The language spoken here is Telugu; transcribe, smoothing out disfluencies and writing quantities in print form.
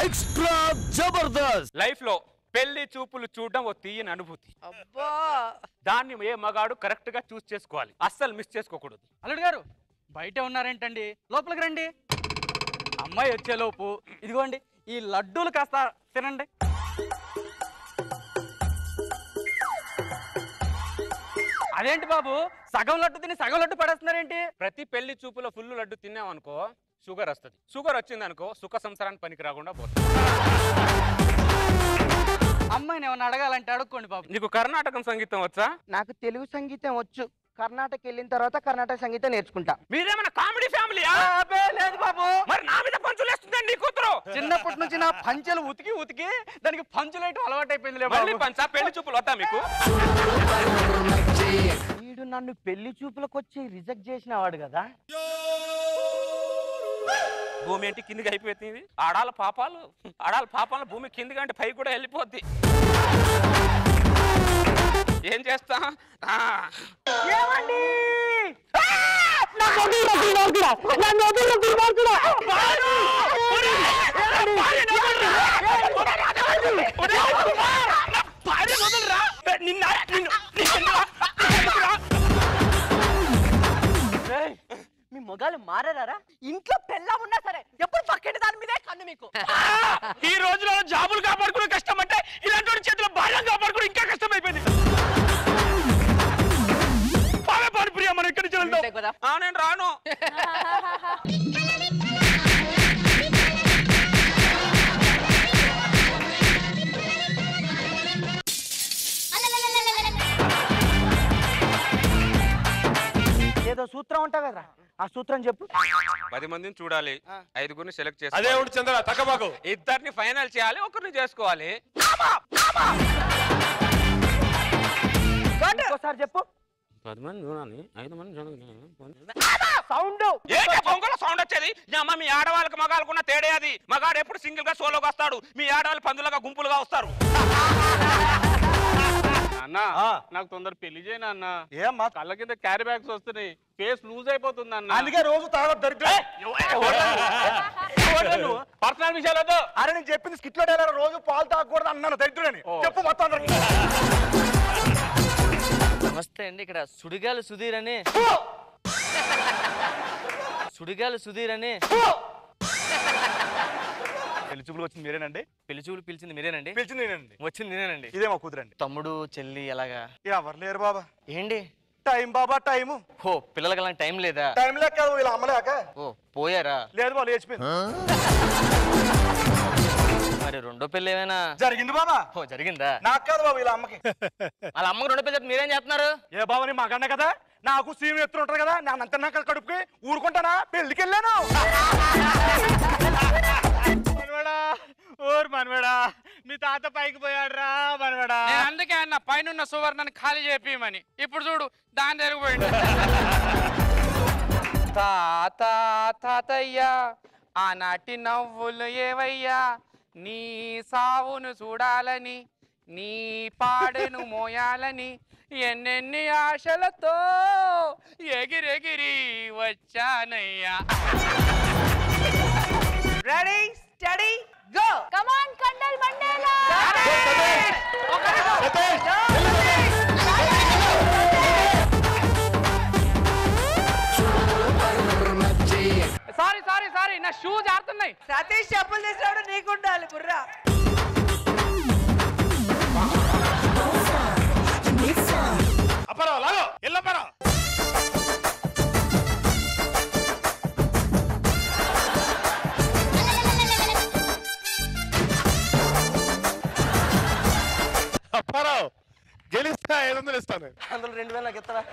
ఎక్స్ట్రా జబర్దస్త్ లైఫ్ లో పెళ్లి చూపులు చూడడం ఓ తీయని అనుభూతి. అబ్బా దాన్ని ఏ మగాడు కరెక్ట్ గా చూస్ చేసుకోవాలి, అస్సలు మిస్ చేసుకోకూడదు. అల్లుడు గారు బయటే ఉన్నారేంటండి, లోపలికి రండి. అమ్మాయి వచ్చేలోపు ఇదిగోండి ఈ లడ్డూలు కాస్త తినండి. అదేంటి బాబు, సగం లడ్డు తిని సగం లడ్డు పడేస్తున్నారేంటి? ప్రతి పెళ్లి చూపులో ఫుల్ లడ్డు తిన్నామనుకో షుగర్ వస్తుంది. షుగర్ వచ్చిందనుకో సుఖ సంసారానికి పనికి రాకుండా పోతుంది. అమ్మాయిని ఏమన్నా అడగాలంటే అడుక్కోండి బాబు. నీకు కర్ణాటకం సంగీతం వచ్చా? నాకు తెలుగు సంగీతం వచ్చు. కర్ణాటక వెళ్ళిన తర్వాత కర్ణాటక సంగీతం నేర్చుకుంటా. మీరేమన్నా కామెడీ ఫ్యామిలీ? లేదు బాబు. మరి నా మీద పంచులు వేస్తుందండి నీ కూతురు. చిన్నప్పటి నుంచి నా పంచెలు ఉతికి ఉతికి దానికి పంచులేయటం అలవాటు అయిపోయింది. పంచా పెళ్లి చూపులు వద్దా మీకు? వీడు నన్ను పెళ్లి చూపులకు వచ్చి రిజెక్ట్ చేసిన వాడు కదా. భూమి ఏంటి కిందికి అయిపోతుంది. ఆడాల పాపాలు భూమి కిందికి అంటే పై కూడా వెళ్ళిపోద్ది. ఏం చేస్తా? మీ మొగాలు మారారా? ఇంట్లో పెళ్ళా ఉన్నా సరే ఎప్పుడు పక్కటి దాని మీదే కన్ను మీకు. ఈ రోజులో జాబులు కాపాడుకునే కష్టం అంటే ఇలాంటి చేతిలో బాగా కాపాడుకుని ఇంకా కష్టం అయిపోయింది. ప్రియా మనం ఎక్కడి నుంచి వెళ్తాం? నేను రాను. ఏదో సూత్రం ఉంటా కదా, ఆ సూత్రం చెప్పు. 10 మందిని చూడాలి, 5గురిని సెలెక్ట్ చేసి అదే ఉండి చంద్ర తగ్గబాకు. ఇద్దరిని ఫైనల్ చేయాలి, ఒకరిని చేసుకోవాలి. ఇంకోసారి చెప్పు. 10 మంది చూడాలి, 5 మంది చూడాలి. సౌండ్ సౌండ్ వచ్చేది. మీ ఆడవాళ్ళకి మగాళ్ళకున్న తేడే అది. మగాడు ఎప్పుడు సింగిల్ గా సోలోగా వస్తాడు, మీ ఆడవాళ్ళు పందులుగా గుంపులుగా వస్తారు. అన్నా నాకు తొందర పెళ్లి చేయను అన్న. ఏమ్మా కళ్ళ కింద క్యారీ బ్యాగ్స్ వస్తున్నాయి, ఫేస్ లూజ్ అయిపోతుంది అన్న. అందుకే రోజు తాగొద్దు దరిద్రం. పర్సనల్ విషయాలతో అరే నేను చెప్పింది స్కిట్ లో రోజు పాలు తాగకూడదు అన్నాను దరిద్రుడని. చెప్పు మొత్తం అందరికి. నమస్తే అండి, ఇక్కడ సుడిగాలి సుధీర్ అని పెళ్లి చూపులు వచ్చింది మీరేనండి? పెళ్లి చూపులు పిలిచింది మీరేనండి? పిలిచింది నేనండి. వచ్చింది నేనండి. ఇదే మా కూతురండి. తమ్ముడు చెల్లి ఎలాగా? ఎవరు లేరు బాబా. ఏంటి టైం బాబా టైము. హో పిల్లలకి అలా టైం లేదా? టైం లేక వీళ్ళ అమ్మలేక. ఓ పోయారా? లేదు బాబు లేచిపోయింది. మరి రెండో పెళ్లి ఏమైనా జరిగింది బాబా. ఓ జరిగిందా? నాకు కాదు బాబు వీళ్ళ అమ్మకి. వాళ్ళ అమ్మకి రెండో పెళ్లి మీరేం చేస్తున్నారు? ఏ బాబు నీ మగన్న కదా, నాకు సీమ్ ఎత్తులు ఉంటారు కదా, నేను అంత నాకు కడుపుకి ఊరుకుంటానా? పెళ్లికి వెళ్ళాను. మనవడా మీ తాత పైకి పోయాడు రా మనవడా. అందుకే అన్న పైన సువర్ణని ఖాళీ చేపియమని. ఇప్పుడు చూడు దాని జరిగిపోయింది. తాతయ్యా ఆనాటి నవ్వులు ఏవయ్యా, నీ సావును చూడాలని నీ పాడెను మోయాలని ఎన్నెన్ని ఆశలతో ఎగిరెగిరి వచ్చానయ్యా. Ready steady go. Come on కండల్ మండేలా. సారీ నా షూ జారుతున్నాయి. సతీష్ చెప్పులు తీసినప్పుడు నీకుండాలి బుర్రా. అప్పరా లాగో ఎల్లప్పరా. అప్పారావు గెలిస్తా 500 ఇస్తాను. అందులో 2000 నాకు ఇస్తారా?